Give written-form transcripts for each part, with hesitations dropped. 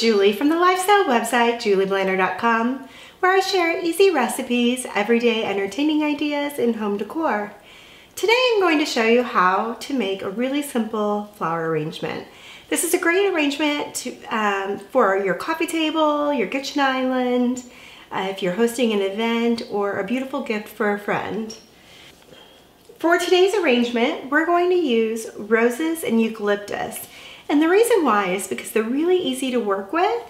Julie from the lifestyle website julieblanner.com, where I share easy recipes, everyday entertaining ideas, and home decor. Today I'm going to show you how to make a really simple flower arrangement. This is a great arrangement for your coffee table, your kitchen island, if you're hosting an event, or a beautiful gift for a friend. For today's arrangement, we're going to use roses and eucalyptus. And the reason why is because they're really easy to work with,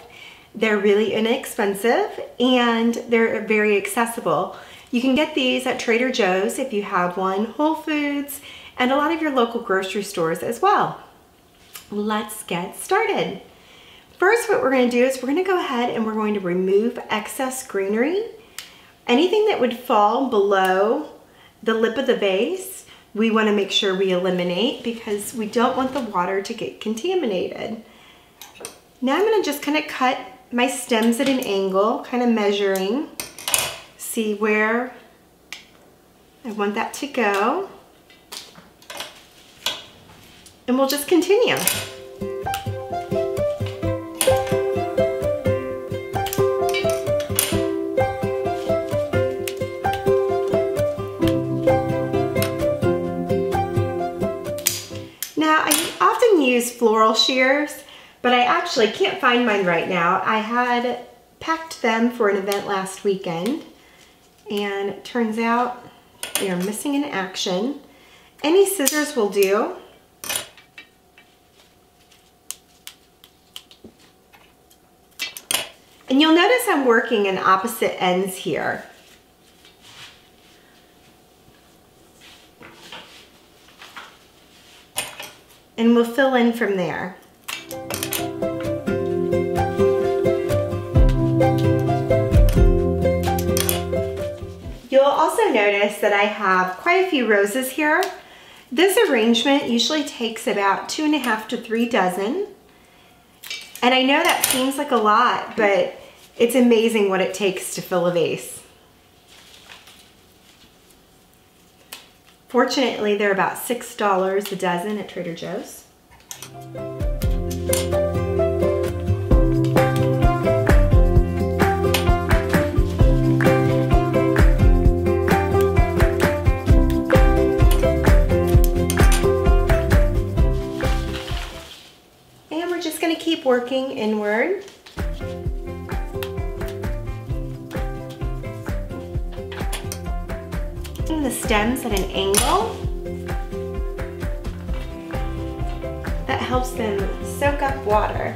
they're really inexpensive, and they're very accessible. You can get these at Trader Joe's if you have one, Whole Foods, and a lot of your local grocery stores as well. Let's get started. First, what we're going to do is we're going to go ahead and we're going to remove excess greenery. Anything that would fall below the lip of the vase, we want to make sure we eliminate because we don't want the water to get contaminated. Now I'm going to just kind of cut my stems at an angle, kind of measuring, see where I want that to go. And we'll just continue. Now, I often use floral shears, but I actually can't find mine right now. I had packed them for an event last weekend, and it turns out they are missing in action. Any scissors will do. And you'll notice I'm working in opposite ends here. And we'll fill in from there. You'll also notice that I have quite a few roses here. This arrangement usually takes about 2.5 to 3 dozen. And I know that seems like a lot, but it's amazing what it takes to fill a vase. Fortunately, they're about $6 a dozen at Trader Joe's. And we're just going to keep working inward. The stems at an angle. That helps them soak up water.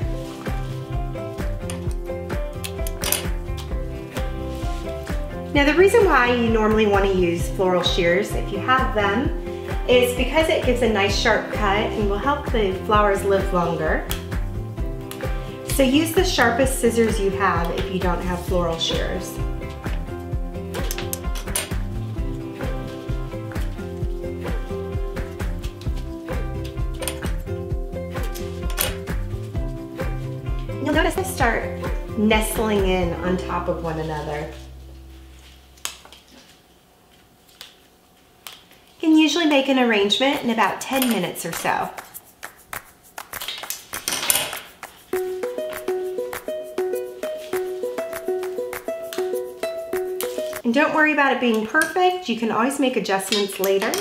Now, the reason why you normally want to use floral shears, if you have them, is because it gives a nice sharp cut and will help the flowers live longer. So use the sharpest scissors you have if you don't have floral shears. You'll notice they start nestling in on top of one another. You can usually make an arrangement in about 10 minutes or so. And don't worry about it being perfect. You can always make adjustments later.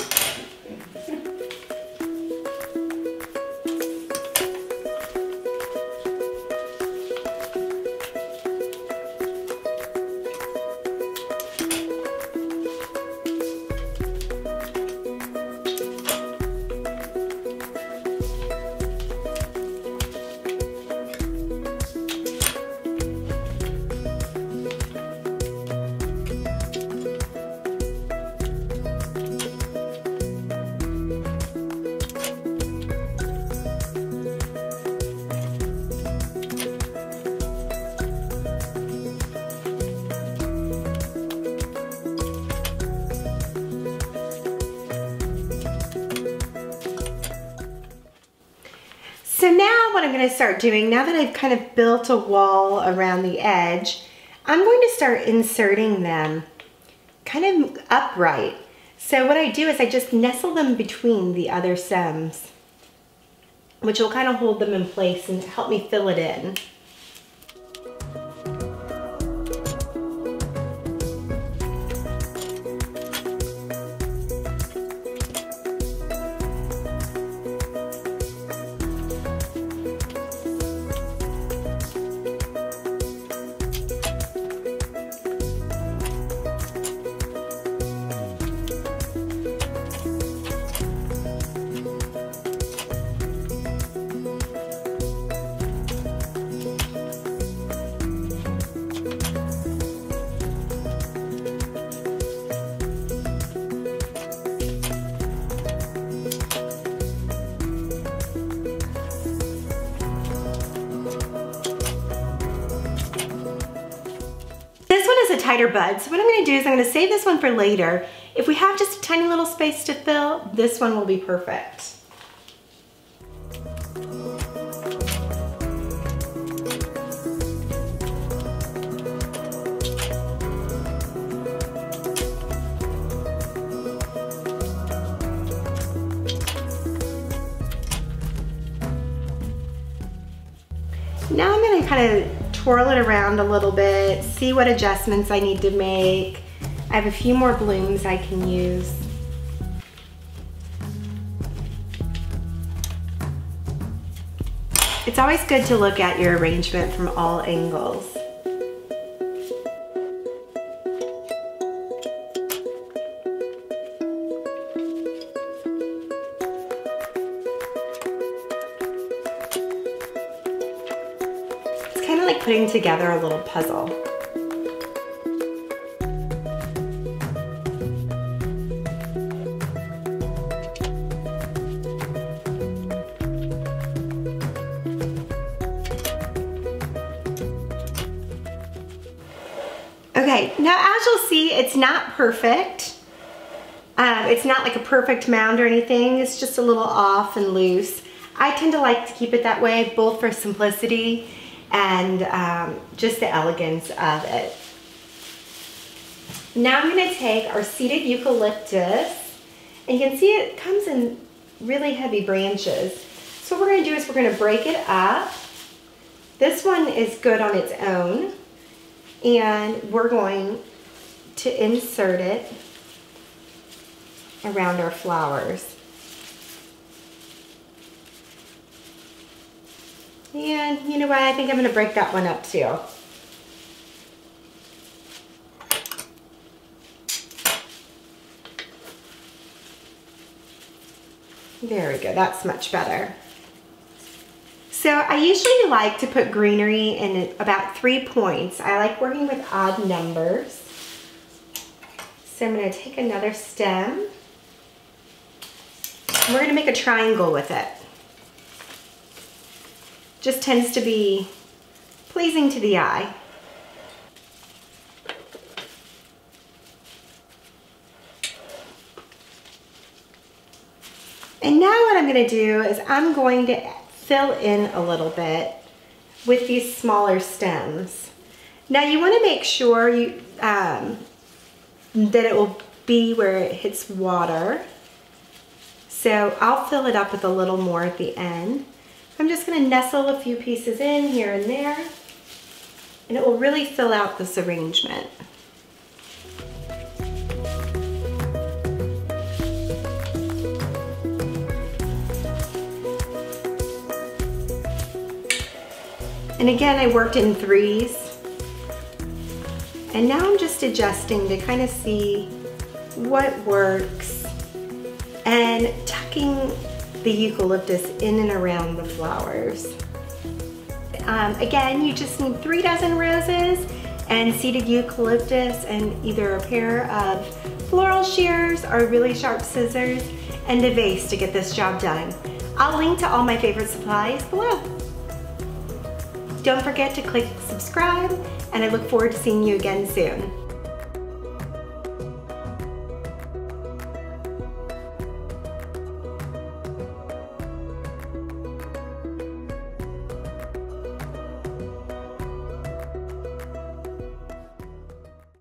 So now what I'm going to start doing, now that I've kind of built a wall around the edge, I'm going to start inserting them kind of upright. So what I do is I just nestle them between the other stems, which will kind of hold them in place and help me fill it in. tighter bud. So what I'm gonna do is I'm gonna save this one for later. If we have just a tiny little space to fill, this one will be perfect. Now I'm gonna kind of twirl it around a little bit, see what adjustments I need to make. I have a few more blooms I can use. It's always good to look at your arrangement from all angles. Kind of like putting together a little puzzle. Okay, now as you'll see, it's not perfect. It's not like a perfect mound or anything. It's just a little off and loose. I tend to like to keep it that way, both for simplicity and just the elegance of it. Now I'm going to take our seeded eucalyptus, and you can see it comes in really heavy branches. So what we're going to do is we're going to break it up. This one is good on its own, and we're going to insert it around our flowers. And you know what, I think I'm gonna break that one up too. There we go, that's much better. So I usually like to put greenery in about 3 points. I like working with odd numbers. So I'm gonna take another stem. And we're gonna make a triangle with it. Just tends to be pleasing to the eye. And now what I'm going to do is I'm going to fill in a little bit with these smaller stems. Now you want to make sure you that it will be where it hits water. So I'll fill it up with a little more at the end. I'm just going to nestle a few pieces in here and there, and it will really fill out this arrangement. And again, I worked in 3s, and now I'm just adjusting to kind of see what works and tucking the eucalyptus in and around the flowers. Again, you just need 3 dozen roses and seeded eucalyptus and either a pair of floral shears or really sharp scissors and a vase to get this job done. I'll link to all my favorite supplies below. Don't forget to click subscribe, and I look forward to seeing you again soon.